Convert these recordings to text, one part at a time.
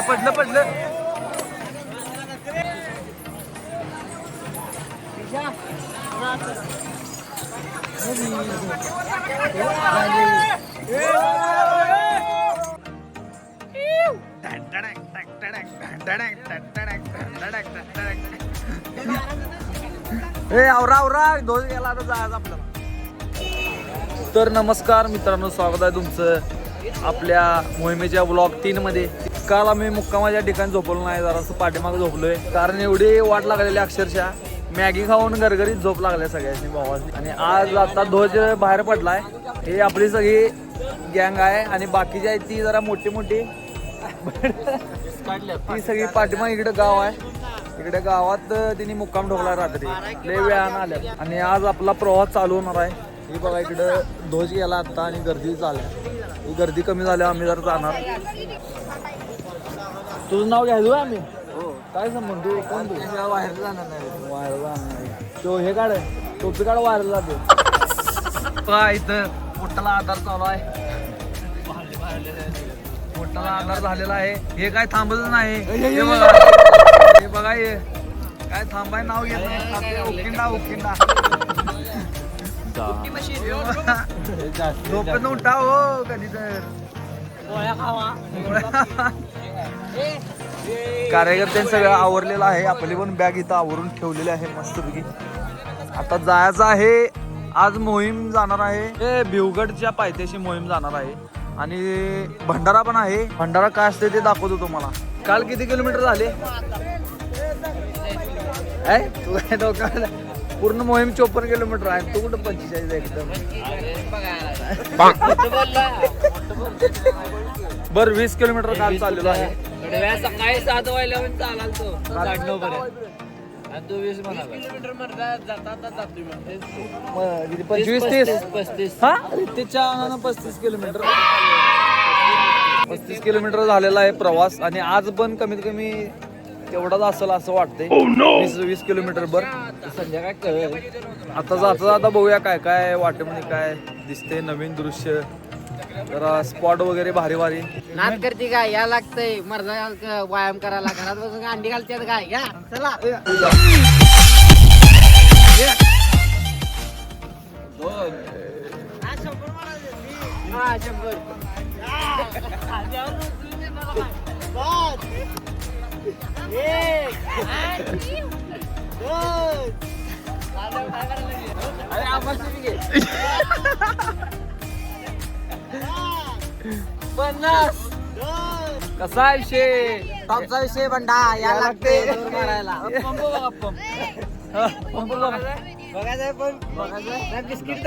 पडलं पडलं. आवरा आवरा दोष गेला तर जायचं आपल्याला. तर नमस्कार मित्रांनो, स्वागत आहे तुमचं आपल्या मोहिमेच्या ब्लॉग 3 मध्ये. काल आम्ही मुक्कामाच्या ठिकाणी झोपलो नाही, जरासं पाठीमागे झोपलोय कारण एवढी वाट लागलेली अक्षरशः मॅगी खाऊन गरगरीत झोप लागल्या सगळ्यांनी भावांनी. आणि आज आता ध्वज बाहेर पडलाय. हे आपली सगळी गँग आहे आणि बाकीची आहे ती जरा मोठी मोठी ती सगळी पाठीमाग. इकडे गाव आहे, इकडे गावात तिने मुक्काम ठोकला रात्री, लय वेळानं आल्या. आणि आज आपला प्रवास चालू होणार आहे. ही बघा इकडं ध्वज गेला आता आणि गर्दी झाल्या. ही गर्दी कमी झाल्यावर आम्ही जर जाणार. तुझं नाव घ्यायचो आम्ही. काय संबंध तू कोण? तू बाहेर जाणार नाही, बाहेर जाणार नाही. तो हे काढ, टोपी काढ, बाहेर जातो. इथं मोठाला आधार चालू आहे, मोठाला आधार झालेला आहे. हे काय थांबतच नाही. हे बघा हे काय थांबाय नाव घेत नाही. उकिंडा उकिंडा झोपेतून उठा हो कधी तर. कार्यकर्त्यांनी सगळं आवरलेलं आहे. आपली पण बॅग इथं आवरून ठेवलेली आहे मस्तपैकी. आता जायचं आहे. आज मोहीम जाणार आहे, हे भिवगडच्या पायथ्याशी मोहीम जाणार आहे. आणि भंडारा पण आहे. भंडारा काय असते ते दाखवतो तुम्हाला. काल किती किलोमीटर झाले? तू काय डोक्याला पूर्ण मोहीम 54 किलोमीटर आहे. तू कुठं 45 एकदम. बर 20 किलोमीटर काल चाललेलो आहे. सकाळी 7 वाजल्यावर चालाल तो 9:30 पर्यंत. आणि तो 20 म्हणाला 25-30 हा त्याच्या 35 किलोमीटर 35 किलोमीटर झालेला आहे प्रवास. आणि आज पण कमीत कमी तेवढाच असेल असं वाटतंय. 20 किलोमीटर बर. संध्याकाळी कळेल. आता जाता जाता बघूया काय काय वाटेमध्ये काय दिसते नवीन दृश्य. जरा स्पॉट वगैरे भारी भारी. नाद करते काय या लागतंय मर्दा व्यायाम करायला. घरात बसून अंडी घालते काय घ्या चला. कसा आहे विषय? टॉपचा विषय बंडा या लागते मारायला. बिस्किट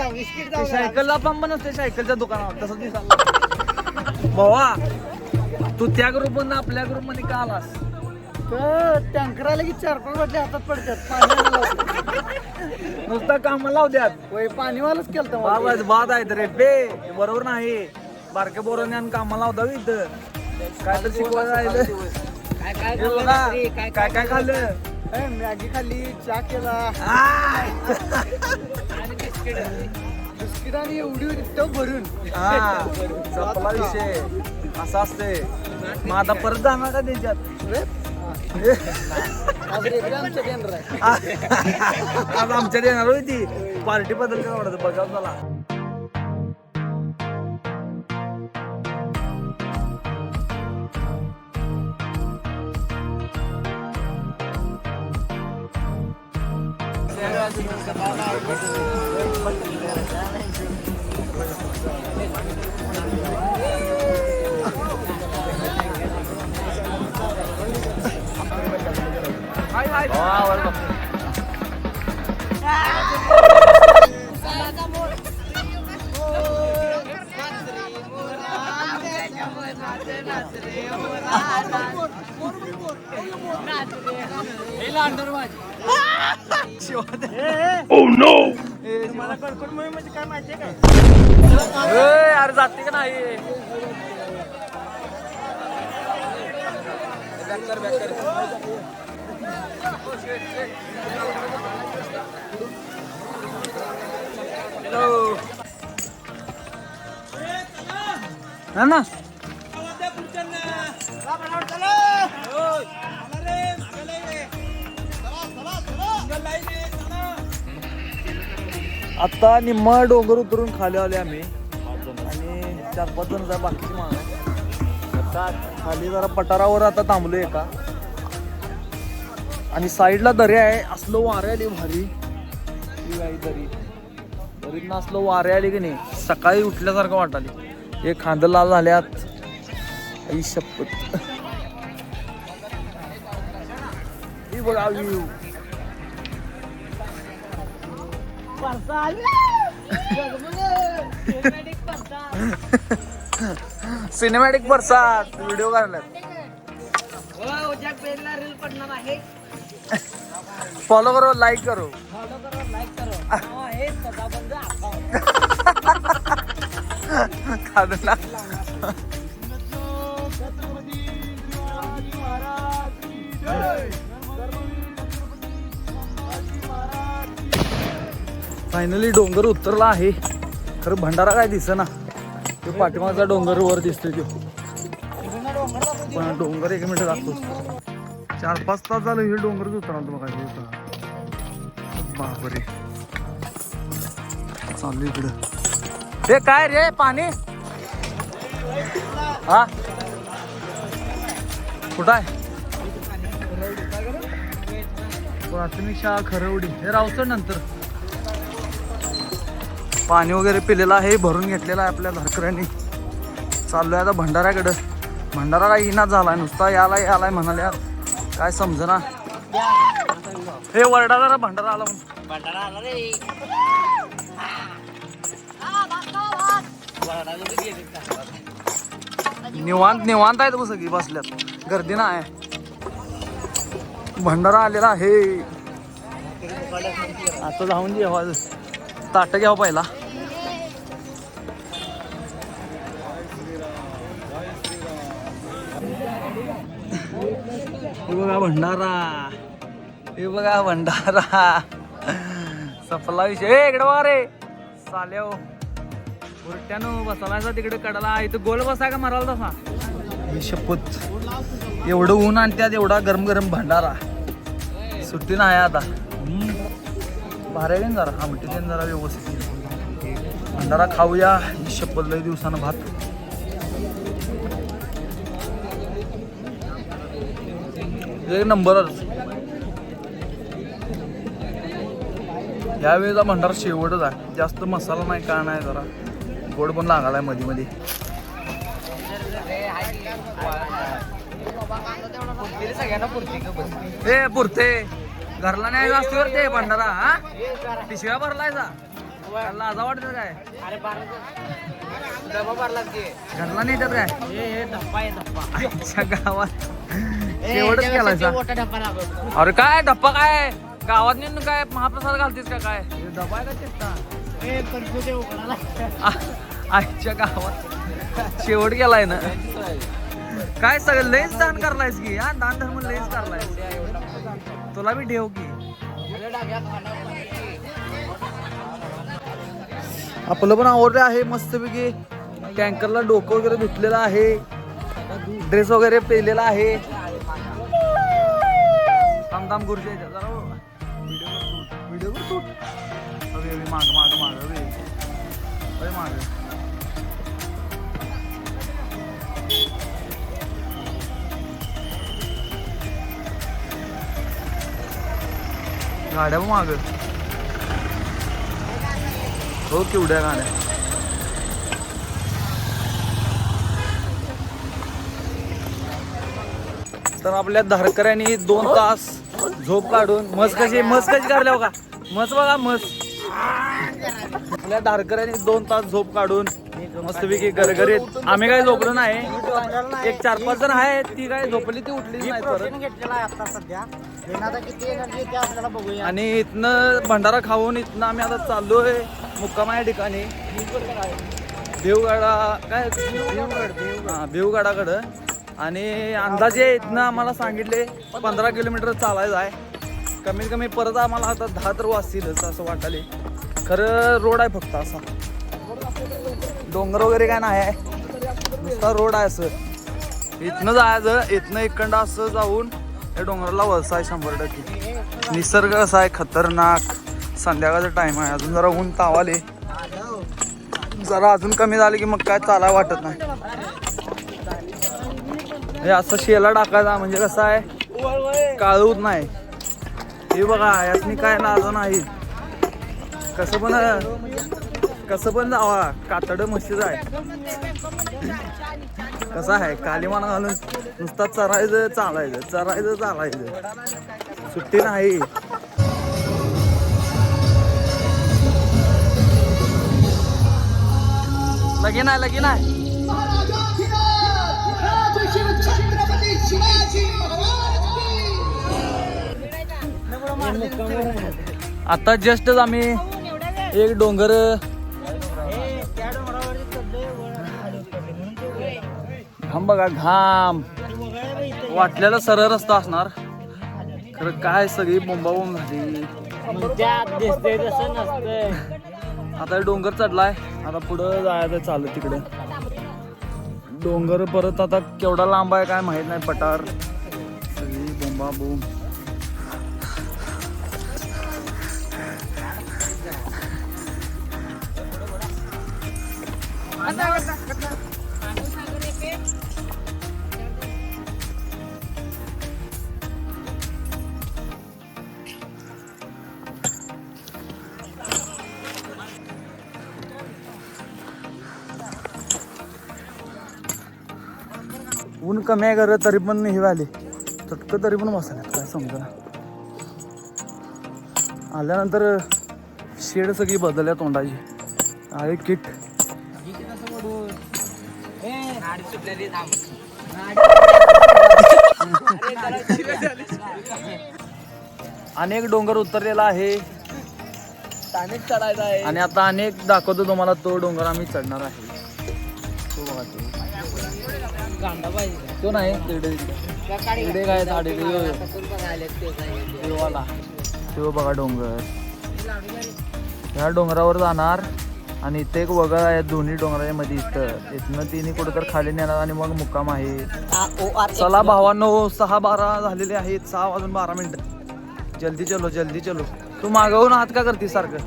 सायकलला पंप नसते, सायकलच्या दुकानावर तसं दिसला. भावा तू त्या ग्रुप मधून आपल्या ग्रुप मध्ये का आलास? टँकर आले की 4-5 वाजले हातात पडतात. नुसता कामाला लावत्यात. पाणीवालच केलं बाबा बाद आहे रे बे. बरोबर नाही. बारक्या बोराने आणि कामाला लावता इथं. काय तर शिकवायला राहिलं. काय काय खाल्लं? मॅगी खाल्ली, चहा केला, बिस्किट आणि एवढी टप भरून. चपला विषय असा असते. मग आता परत जाणार का त्यांच्यात? आज आमच्यात येणार होती पार्टी बद्दल काय वाटत बघा मला. मला कडकड मोहीम म्हणजे काय माहितीये काय? यार जाते का नाही? हॅलो ना आता निम्मा डोंगर उतरून खाली आले आम्ही आणि 4-5 जण जा बाकीची माग आता खाली जरा पठारावर आता थांबलोय एका आणि साईडला दर्या आहे. असलं वारे आली भारी दरीतनं असलं वारे आली की नाही सकाळी उठल्यासारखं वाटाली. हे खांद लाल झाल्यात आई शपथ. ही बघा व्ह्यू सिनेमॅटिक बरसात व्हिडिओ काढल्यात. फॉलो करो लाईक करो खादला फायनली डोंगर उतरला आहे. खरं भंडारा काय दिसेना. ते पाठीमागचा डोंगर वर दिसतोय तो पण डोंगर 1 मिनिट लागतो. 4-5 तास झालं हे डोंगरच उतरणार बघा. बापरे चालू इकडं. हे काय रे पाणी हा कुठं आहे. प्राथमिक शाळा खरवडी हे रावचड नंतर. पाणी वगैरे पिलेलं आहे भरून घेतलेलं आहे आपल्या धारकऱ्यांनी. चाललोय आता भंडाऱ्याकडं. भंडारा काय इनाच झालाय नुसता यालाय म्हणाल्या काय समजना. हे वरडा जरा भंडारा आला रे. निवांत आहेत सगळी बसल्यात गर्दी ना आहे. भंडारा आलेला आहे. आता जाऊन जेव्हा ताट घ्यावं पहिला. हे बघा भंडारा सफला विषय. इकडे वा रे साल्या उलट्यानं बसलायचा तिकडे कडला. इथं गोल बसाय का मराला तसा. ही शपथ एवढं ऊन आणि त्यात एवढा गरम भंडारा. सुट्टी नाही आता. भारी आहे जरा आमटी देईन जरा व्यवस्थित. भंडारा खाऊया. ही शपथ लय दिवसानं भात. एक नंबरच. यावेळेचा भंडारा शेवटच आहे. जास्त मसाला नाही का नाही. जरा गोड पण लागालाय मध्ये हे पुरते घरला नाही असते ते भंडारा. हा पिशव्या भरलायचा लाजा वाटत काय. घरला नाही येतात काय आमच्या गावात शेवटच केलायचा. अरे काय धप्पा काय गावात नेऊन काय महाप्रसाद घालतेस का काय. डबा आहे का आईच्या गावात शेवट गेलाय ना. काय सगळं लयच दान करलायस की. हा दान धर्म लयच करलायस. तुला बी ठेव की. आपलं पण आवडलं आहे मस्तपैकी. टँकरला डोकं वगैरे धुतलेलं आहे. ड्रेस वगैरे पेलेला आहे. थांब गुरुजी जरा व्हिडिओ कर. अरे माग अरे माग गाड्या माग हो केवढ्या गाड्या. तर आपल्या धारकऱ्यांनी 2 तास झोप काढून मस कशी काढल्या का. मस बघा मस. आपल्या धारकऱ्यांनी 2 तास झोप काढून मस्तपैकी गरगरीत. आम्ही काय झोपलो नाही. एक 4-5 जण आहे ती काय झोपली ती उठली नाही परत. आणि इथनं भंडारा खाऊन इथनं आम्ही आता चाललोय मुक्काम या ठिकाणी भेवगडाकडं. आणि अंदाजे इथनं आम्हाला सांगितले 15 किलोमीटर चालायचं आहे. कमीत कमी परत आम्हाला आता 10 तर वाजतीलच असं वाटाले. खरं रोड आहे फक्त असा. डोंगर वगैरे काय नाही आहे. नुसता रोड आहे असं. इथनं जायचं. इथनं इकडं असं जाऊन या डोंगराला वळसा आहे 100%. निसर्ग कसा आहे खतरनाक. संध्याकाळचा टाइम आहे, अजून जरा ऊन तावाले, जरा अजून कमी झाले की मग काय चालाय वाटत नाही. हे असं शेला टाकायचा म्हणजे कसं आहे काळूत नाही. हे बघा यातनी काय नाजं नाही, कसं पण जावा. कातड म्हशीच आहे. कसं आहे कालीमान घालून नुसता चरायचं चालायचं, सुट्टी नाही. लगीन आहे. आता जस्टच आम्ही एक डोंगर घाम बघा, घाम वाटलेला सरळ रस्ता असणार खरं काय सगळी बोंबाबोंब झाली. आता डोंगर चढलाय, आता पुढं जायचं चालू तिकडे. डोंगर परत आता केवढा लांब आहे काय माहित नाही. पठार सगळी बोंबाबोंब. ऊन कमी आहे खरं तरी पण हे आले चटकं, तरी पण बसायला काय समजा. आल्यानंतर शेड सगळी बदलल्या तोंडाची. आहे किट अनेक डोंगर उतरलेला आहे आणि आता अनेक दाखवतो तुम्हाला. तो डोंगर आम्ही चढणार आहे. तो बघा तो नाही तिकडे काय झाडे देवाला. तो बघा डोंगर, ह्या डोंगरावर जाणार आणि इथे एक वगळ आहे दोन्ही डोंगराच्या मध्ये. इथनं तिन्ही कुठं तर खाली नेणार आणि मग मुक्काम आहे. चला भावांनो, 6:12 झालेले आहेत, 6:12. जल्दी चलो. तू मागवून हात का करते सारखं?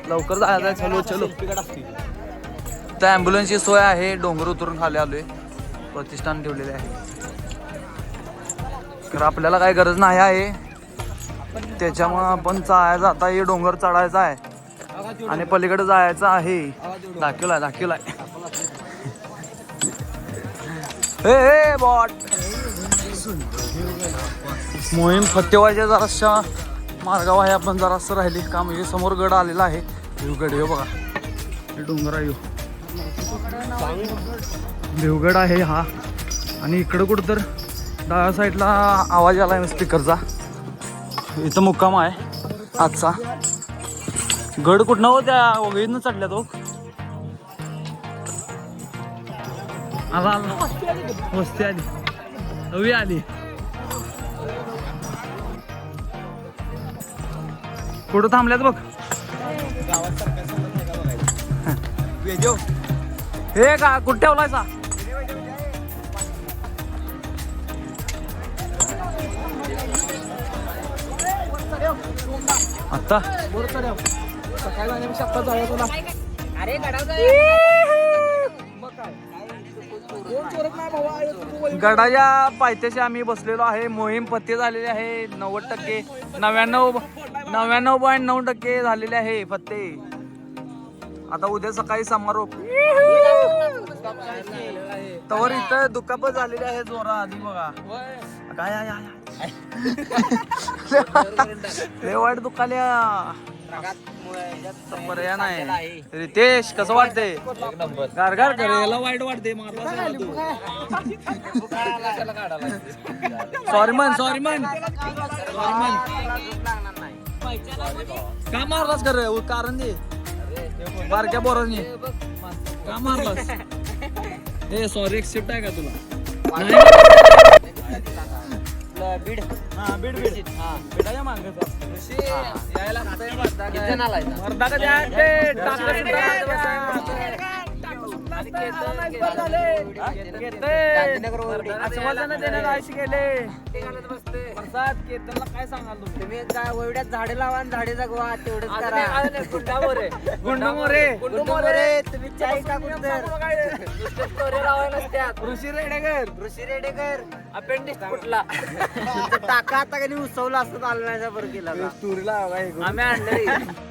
लवकर जायचं. चलो. त्या ॲम्ब्युलन्सची सोय आहे. डोंगर उतरून खाली आलोय, प्रतिष्ठान ठेवलेले आहे. तर आपल्याला काही गरज नाही आहे, त्याच्यामुळं आपण जायचं. आता हे डोंगर चढायचा आहे आणि पलीकडे जायचं आहे. दाखवलाय. हे बॉट मोहीम फतेवाच्या जराशा मार्गावर आहे. आपण जरासं राहिली का म्हणजे समोर गड आलेला आहे. देवगड हे बघा, हे डोंगर आहे. देवगड आहे हा. आणि इकडं कुठं तर डाव्या साईडला आवाज आला आहे स्पीकरचा. इथं मुक्काम आहे आजचा. गड कुठनं हो त्या वगैरेनं चढल्या तो. आला वस्ती आली, हवी आली. कुठं थांबल्यात बघ. हे का कुठं ठेवलायचा? आता सकाळी जाण्यापेक्षा आता जायचं ना. गडाच्या पायथ्याशी आम्ही बसलेलो आहे. मोहीम फत्ते झालेली आहे 90%, 99.9% झालेले आहे फत्ते. आता उद्या सकाळी समारोप. तवर इथं दुखापत झालेली आहे जोरा आधी बघा. काय लय वाईट दुखाल्या. पर्याय नाही. रितेश कसं वाटते? गारगार करायला वाईट वाटते. सॉरी मन का मारलास कर कारण दे बारक्या पोरांनी का मारलास? हे सॉरी एक्सेप्ट आहे का तुला? बीड बीडाच्या मागे यायला लागतंय. प्रसाद केतनला काय सांगाल तुम्ही काय एवढ्यात झाडे लावा आणि झाडे जगवा तेवढंच करा. गुंडू मोरे तुम्ही चाय टाकून ऋषी रेडेकर ऋषी रेडेकर अपेंडिक्स फुटला टाका आता कधी उसवला असतं चालण्याचा बरं केला स्टोरीला आम्ही आणलं